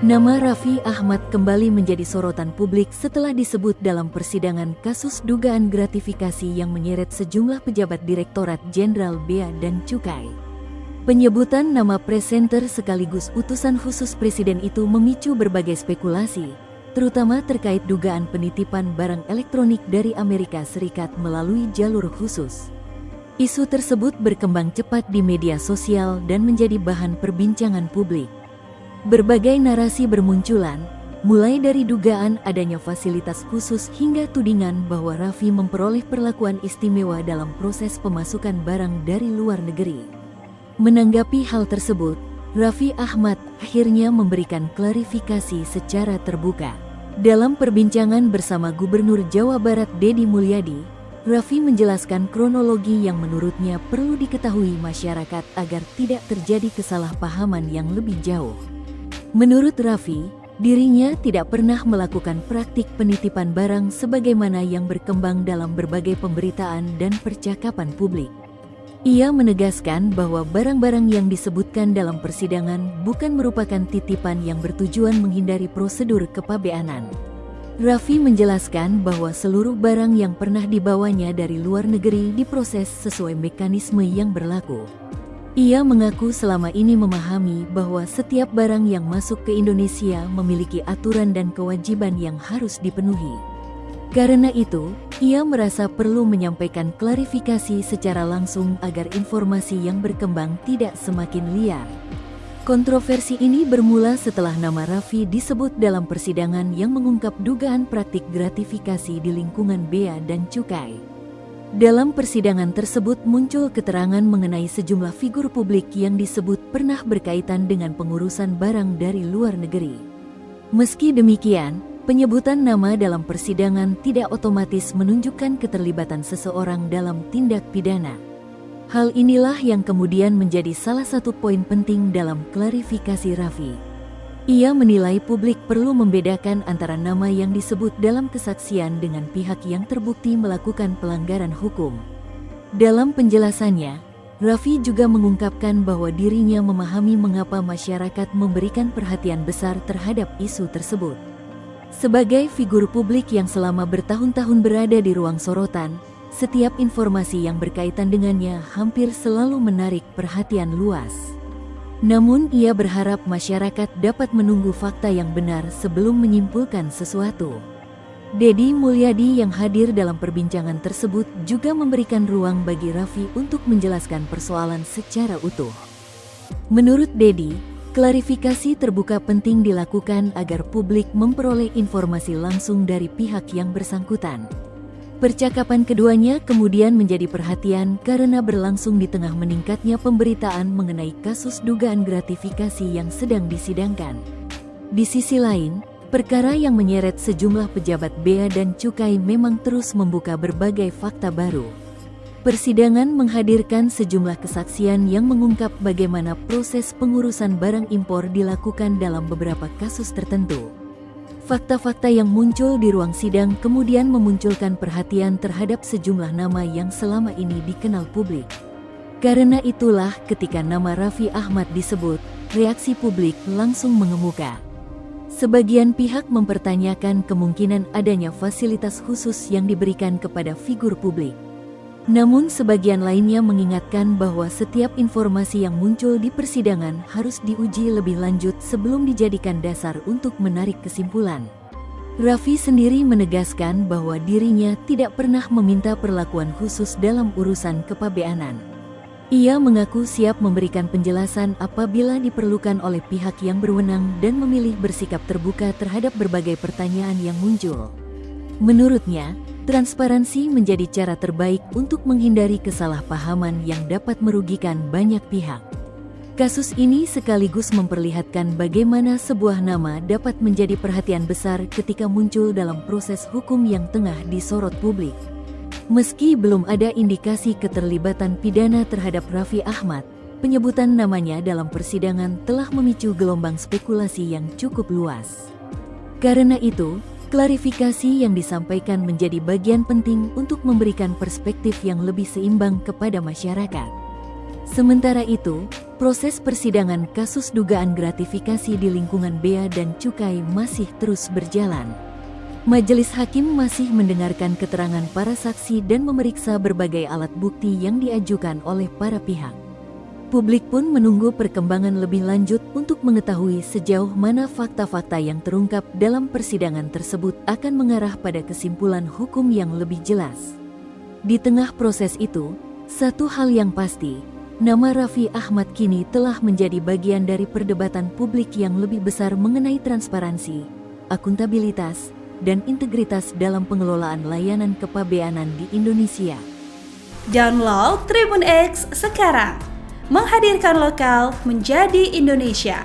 Nama Raffi Ahmad kembali menjadi sorotan publik setelah disebut dalam persidangan kasus dugaan gratifikasi yang menyeret sejumlah pejabat Direktorat Jenderal Bea dan Cukai. Penyebutan nama presenter sekaligus utusan khusus Presiden itu memicu berbagai spekulasi, terutama terkait dugaan penitipan barang elektronik dari Amerika Serikat melalui jalur khusus. Isu tersebut berkembang cepat di media sosial dan menjadi bahan perbincangan publik. Berbagai narasi bermunculan, mulai dari dugaan adanya fasilitas khusus hingga tudingan bahwa Raffi memperoleh perlakuan istimewa dalam proses pemasukan barang dari luar negeri. Menanggapi hal tersebut, Raffi Ahmad akhirnya memberikan klarifikasi secara terbuka. Dalam perbincangan bersama Gubernur Jawa Barat Deddy Mulyadi, Raffi menjelaskan kronologi yang menurutnya perlu diketahui masyarakat agar tidak terjadi kesalahpahaman yang lebih jauh. Menurut Raffi, dirinya tidak pernah melakukan praktik penitipan barang sebagaimana yang berkembang dalam berbagai pemberitaan dan percakapan publik. Ia menegaskan bahwa barang-barang yang disebutkan dalam persidangan bukan merupakan titipan yang bertujuan menghindari prosedur kepabeanan. Raffi menjelaskan bahwa seluruh barang yang pernah dibawanya dari luar negeri diproses sesuai mekanisme yang berlaku. Ia mengaku selama ini memahami bahwa setiap barang yang masuk ke Indonesia memiliki aturan dan kewajiban yang harus dipenuhi. Karena itu, ia merasa perlu menyampaikan klarifikasi secara langsung agar informasi yang berkembang tidak semakin liar. Kontroversi ini bermula setelah nama Raffi disebut dalam persidangan yang mengungkap dugaan praktik gratifikasi di lingkungan Bea dan Cukai. Dalam persidangan tersebut muncul keterangan mengenai sejumlah figur publik yang disebut pernah berkaitan dengan pengurusan barang dari luar negeri. Meski demikian, penyebutan nama dalam persidangan tidak otomatis menunjukkan keterlibatan seseorang dalam tindak pidana. Hal inilah yang kemudian menjadi salah satu poin penting dalam klarifikasi Raffi. Ia menilai publik perlu membedakan antara nama yang disebut dalam kesaksian dengan pihak yang terbukti melakukan pelanggaran hukum. Dalam penjelasannya, Raffi juga mengungkapkan bahwa dirinya memahami mengapa masyarakat memberikan perhatian besar terhadap isu tersebut. Sebagai figur publik yang selama bertahun-tahun berada di ruang sorotan, setiap informasi yang berkaitan dengannya hampir selalu menarik perhatian luas. Namun ia berharap masyarakat dapat menunggu fakta yang benar sebelum menyimpulkan sesuatu. Deddy Mulyadi yang hadir dalam perbincangan tersebut juga memberikan ruang bagi Raffi untuk menjelaskan persoalan secara utuh. Menurut Deddy, klarifikasi terbuka penting dilakukan agar publik memperoleh informasi langsung dari pihak yang bersangkutan. Percakapan keduanya kemudian menjadi perhatian karena berlangsung di tengah meningkatnya pemberitaan mengenai kasus dugaan gratifikasi yang sedang disidangkan. Di sisi lain, perkara yang menyeret sejumlah pejabat Bea dan Cukai memang terus membuka berbagai fakta baru. Persidangan menghadirkan sejumlah kesaksian yang mengungkap bagaimana proses pengurusan barang impor dilakukan dalam beberapa kasus tertentu. Fakta-fakta yang muncul di ruang sidang kemudian memunculkan perhatian terhadap sejumlah nama yang selama ini dikenal publik. Karena itulah ketika nama Raffi Ahmad disebut, reaksi publik langsung mengemuka. Sebagian pihak mempertanyakan kemungkinan adanya fasilitas khusus yang diberikan kepada figur publik. Namun sebagian lainnya mengingatkan bahwa setiap informasi yang muncul di persidangan harus diuji lebih lanjut sebelum dijadikan dasar untuk menarik kesimpulan. Raffi sendiri menegaskan bahwa dirinya tidak pernah meminta perlakuan khusus dalam urusan kepabeanan. Ia mengaku siap memberikan penjelasan apabila diperlukan oleh pihak yang berwenang dan memilih bersikap terbuka terhadap berbagai pertanyaan yang muncul. Menurutnya, transparansi menjadi cara terbaik untuk menghindari kesalahpahaman yang dapat merugikan banyak pihak. Kasus ini sekaligus memperlihatkan bagaimana sebuah nama dapat menjadi perhatian besar ketika muncul dalam proses hukum yang tengah disorot publik. Meski belum ada indikasi keterlibatan pidana terhadap Raffi Ahmad, penyebutan namanya dalam persidangan telah memicu gelombang spekulasi yang cukup luas. Karena itu, klarifikasi yang disampaikan menjadi bagian penting untuk memberikan perspektif yang lebih seimbang kepada masyarakat. Sementara itu, Proses persidangan kasus dugaan gratifikasi di lingkungan Bea dan Cukai masih terus berjalan. Majelis hakim masih mendengarkan keterangan para saksi dan memeriksa berbagai alat bukti yang diajukan oleh para pihak. Publik pun menunggu perkembangan lebih lanjut untuk mengetahui sejauh mana fakta-fakta yang terungkap dalam persidangan tersebut akan mengarah pada kesimpulan hukum yang lebih jelas. Di tengah proses itu, satu hal yang pasti, nama Raffi Ahmad kini telah menjadi bagian dari perdebatan publik yang lebih besar mengenai transparansi, akuntabilitas, dan integritas dalam pengelolaan layanan kepabeanan di Indonesia. Download Tribun X sekarang, menghadirkan lokal menjadi Indonesia.